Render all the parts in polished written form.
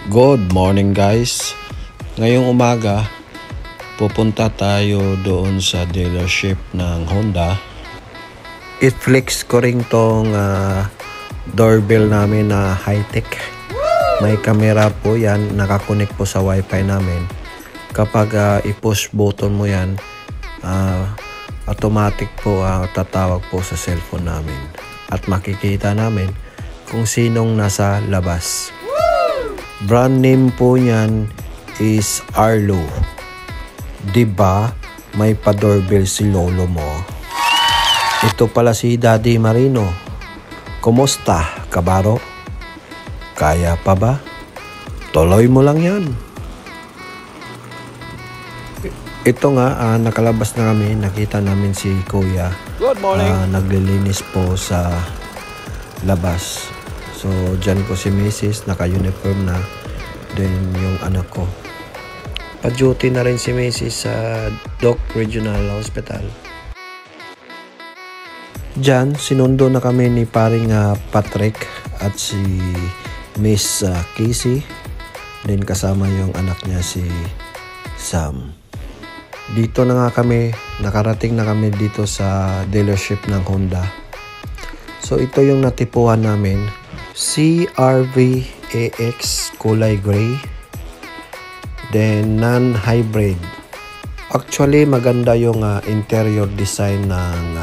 Good morning guys. Ngayong umaga, pupunta tayo doon sa dealership ng Honda. I-flex ko rin tong doorbell namin na high-tech. May camera po yan, nakakonect po sa wifi namin. Kapag i-push button mo yan, automatic po tatawag po sa cellphone namin. At makikita namin kung sinong nasa labas. Brand name po niyan is Arlo. Diba may pa-doorbell si lolo mo? Ito pala si Daddy Marino. Kumusta, kabaro? Kaya pa ba? Tuloy mo lang yan. Ito nga, nakalabas na kami. Nakita namin si Kuya. Good morning. Naglilinis po sa labas. So, dyan po si Mrs. Naka-uniform na. Then, yung anak ko. Pa-duty na rin si Mrs. sa Doc Regional Hospital. Dyan, sinundo na kami ni paring Patrick at si Miss Casey. Then, kasama yung anak niya si Sam. Dito na nga kami, nakarating na kami dito sa dealership ng Honda. So, ito yung natipuhan namin. CR-V AX kulay gray, then non-hybrid. Actually maganda yung interior design ng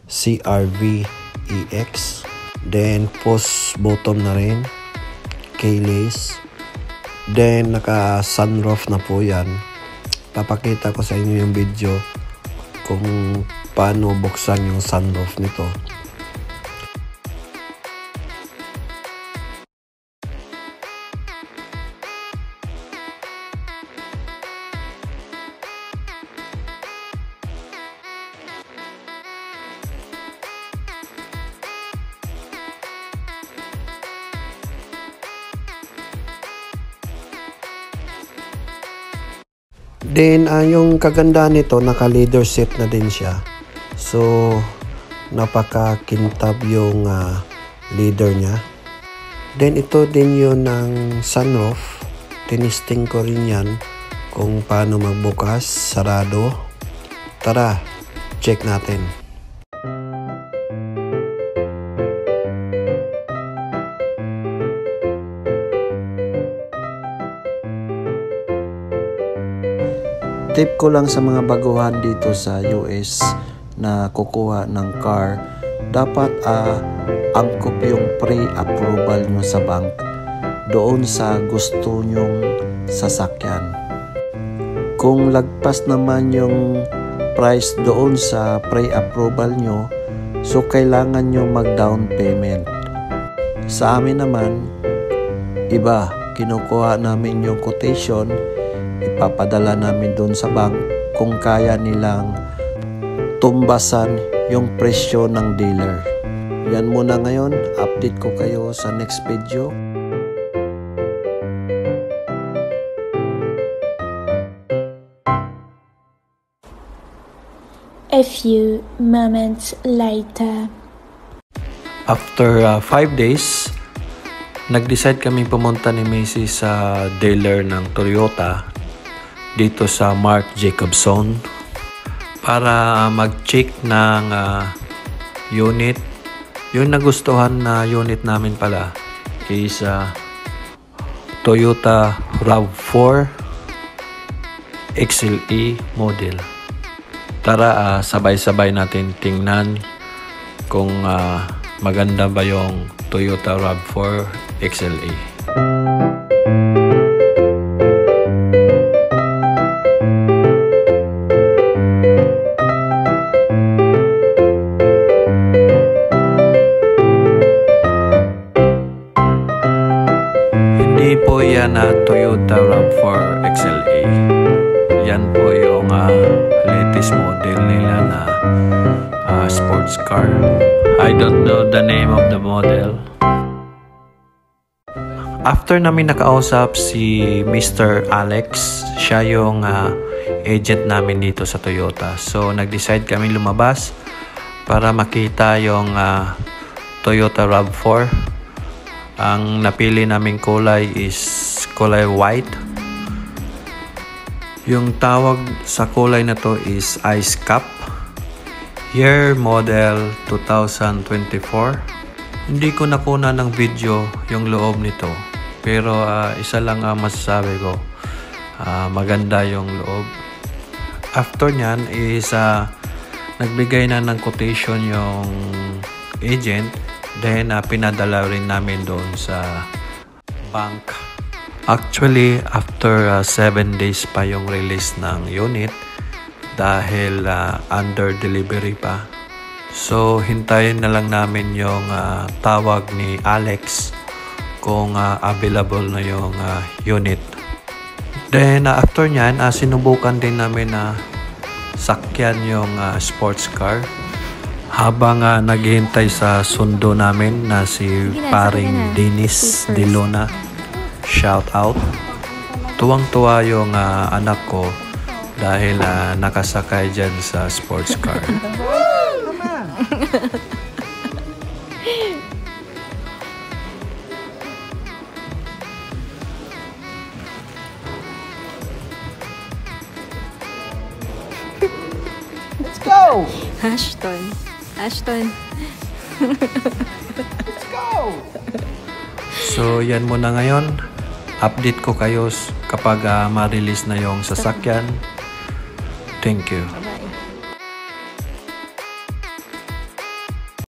CR-V EX, then push button na rin, keyless, then naka sunroof na po yan. Papakita ko sa inyo yung video kung paano buksan yung sunroof nito. Then, yung kagandahan nito, naka-leather seat na din siya. So, napaka-kintab yung leather niya. Then, ito din yun ng sunroof. Tinisting ko rin yan kung paano magbukas, sarado. Tara, check natin. Tip ko lang sa mga baguhan dito sa US na kukuha ng car, dapat angkop yung pre-approval nyo sa bank doon sa gusto nyong sasakyan. Kung lagpas naman yung price doon sa pre-approval nyo, so kailangan nyo mag-down payment. Sa amin naman, iba, kinukuha namin yung quotation, ipapadala namin doon sa bank kung kaya nilang tumbasan yung presyo ng dealer. Yan muna ngayon, update ko kayo sa next video. A few moments later. After 5 days, nag-decide kami pumunta ni Macy sa dealer ng Toyota dito sa Mark Jacobson para mag-check ng unit. Yung nagustuhan na unit namin pala is Toyota RAV4 XLE model. Tara, sabay-sabay natin tingnan kung maganda ba yung Toyota RAV4 XLE. Hindi po yan Toyota RAV4 XLE. Yan po yung latest model nila na sports car. I don't know the name of the model. After namin nakausap si Mr. Alex, siya yung agent namin dito sa Toyota. So, nag-decide kami lumabas para makita yung Toyota RAV4. Ang napili naming kulay is kulay white. Yung tawag sa kulay na to is Ice Cup. Year model 2024. Hindi ko nakuna ng video yung loob nito. Pero isa lang ang masasabi ko. Maganda yung loob. After nyan is nagbigay na ng quotation yung agent. Then pinadala rin namin doon sa bank. Actually, after 7 days pa yung release ng unit dahil under delivery pa. So, hintayin na lang namin yung tawag ni Alex kung available na yung unit. Then, after nyan, sinubukan din namin na sakyan yung sports car habang naghihintay sa sundo namin na si paring Dennis De Luna. Shout out. Tuwang-tuwa yung anak ko dahil nakasakay dyan sa sports car. Let's go! Ashton. Let's go! So, yan muna ngayon. Update ko kayo kapag ma-release na yung sasakyan. Thank you.